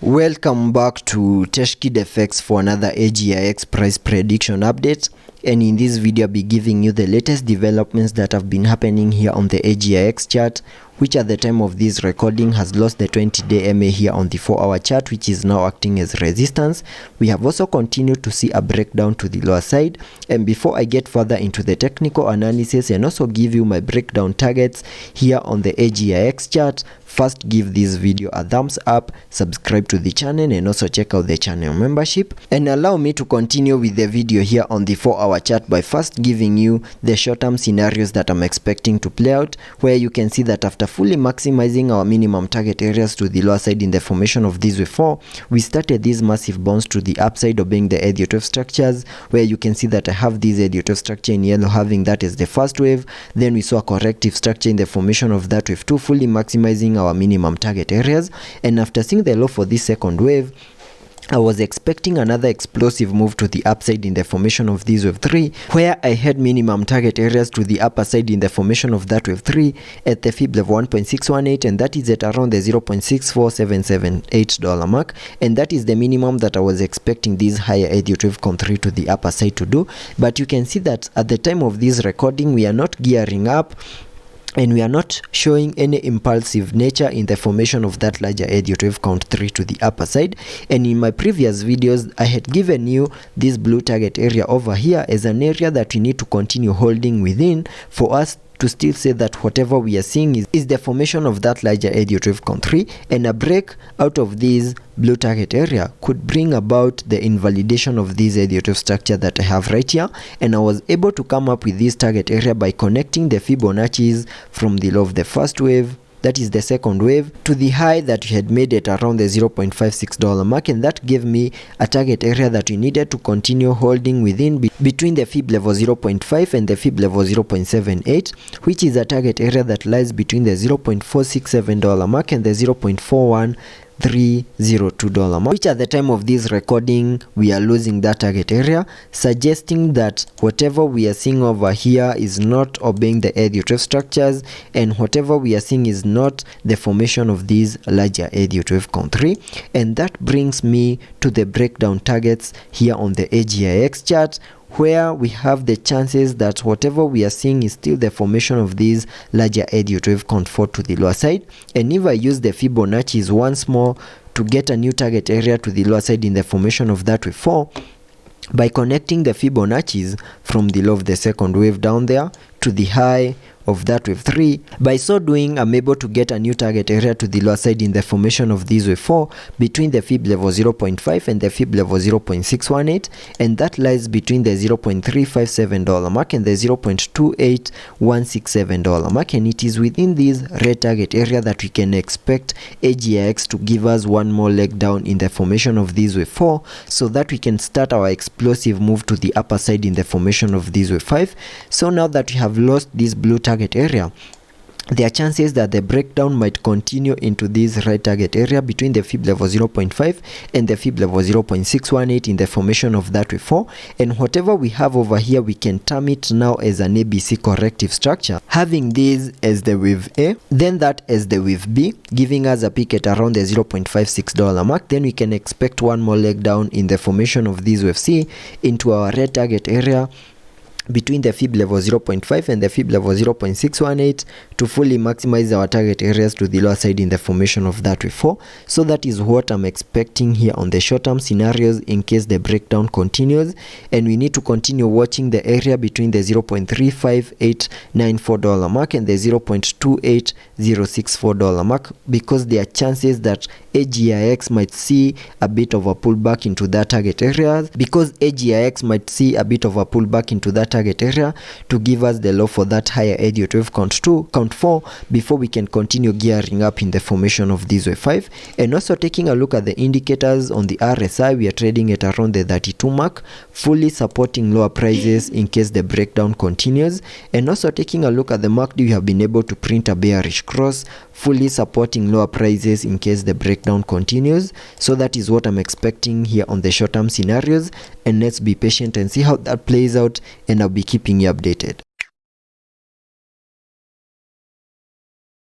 Welcome back to TechKidFX for another Agix price prediction update, and in this video I'll be giving you the latest developments that have been happening here on the Agix chart, which at the time of this recording has lost the 20-day MA here on the 4-hour chart, which is now acting as resistance. We have also continued to see a breakdown to the lower side, and before I get further into the technical analysis and also give you my breakdown targets here on the Agix chart, first give this video a thumbs up, subscribe to the channel, and also check out the channel membership. And allow me to continue with the video here on the 4-hour chart by first giving you the short-term scenarios that I'm expecting to play out, where you can see that after fully maximizing our minimum target areas to the lower side in the formation of these wave 4, we started this massive bounce to the upside, obeying the Elliot wave structures, where you can see that I have this Elliot wave structure in yellow, having that as the first wave. Then we saw a corrective structure in the formation of that wave 2, fully maximizing our minimum target areas. And after seeing the low for this second wave, I was expecting another explosive move to the upside in the formation of this wave 3, where I had minimum target areas to the upper side in the formation of that wave 3 at the fib level 1.618, and that is at around the $0.64778 mark, and that is the minimum that I was expecting this higher Elliot wave con 3 to the upper side to do. But you can see that at the time of this recording we are not gearing up, and we are not showing any impulsive nature in the formation of that larger Elliot wave count 3 to the upper side. And in my previous videos I had given you this blue target area over here as an area that we need to continue holding within for us to still say that whatever we are seeing is the formation of that larger Elliot wave count 3, and a break out of this blue target area could bring about the invalidation of this Elliot wave structure that I have right here. And I was able to come up with this target area by connecting the Fibonacci's from the low of the first wave, that is the second wave, to the high that we had made at around the $0.56 mark, and that gave me a target area that we needed to continue holding within between the fib level 0.5 and the fib level 0.78, which is a target area that lies between the $0.467 mark and the $0.41302 mark, which at the time of this recording we are losing that target area, suggesting that whatever we are seeing over here is not obeying the Elliot wave structures, and whatever we are seeing is not the formation of these larger Elliot wave count 3. And that brings me to the breakdown targets here on the Agix chart, where we have the chances that whatever we are seeing is still the formation of these larger Elliot wave count 4 to the lower side. And if I use the Fibonacci's once more to get a new target area to the lower side in the formation of that wave 4, by connecting the Fibonacci's from the low of the second wave down there to the high of that wave 3, by so doing I'm able to get a new target area to the lower side in the formation of this wave 4 between the fib level 0.5 and the fib level 0.618, and that lies between the $0.357 mark and the $0.28167 mark, and it is within this red target area that we can expect Agix to give us one more leg down in the formation of this wave 4, so that we can start our explosive move to the upper side in the formation of this wave 5. So now that we have lost this blue target area, there are chances that the breakdown might continue into this right target area between the fib level 0.5 and the fib level 0.618 in the formation of that wave 4, and whatever we have over here we can term it now as an ABC corrective structure, having this as the wave A, then that as the wave B, giving us a peak at around the $0.56 mark. Then we can expect one more leg down in the formation of this wave C into our red target area between the fib level 0.5 and the fib level 0.618 to fully maximize our target areas to the lower side in the formation of that wave 4. So that is what I'm expecting here on the short-term scenarios in case the breakdown continues, and we need to continue watching the area between the $0.35894 mark and the $0.28064 mark, because there are chances that Agix might see a bit of a pullback into that target area, target area to give us the low for that higher Elliot wave count 4 before we can continue gearing up in the formation of this wave 5. And also taking a look at the indicators on the RSI, we are trading at around the 32 mark, fully supporting lower prices in case the breakdown continues. And also taking a look at the MACD, we have been able to print a bearish cross, fully supporting lower prices in case the breakdown continues. So that is what I'm expecting here on the short-term scenarios, and let's be patient and see how that plays out, and I'll be keeping you updated.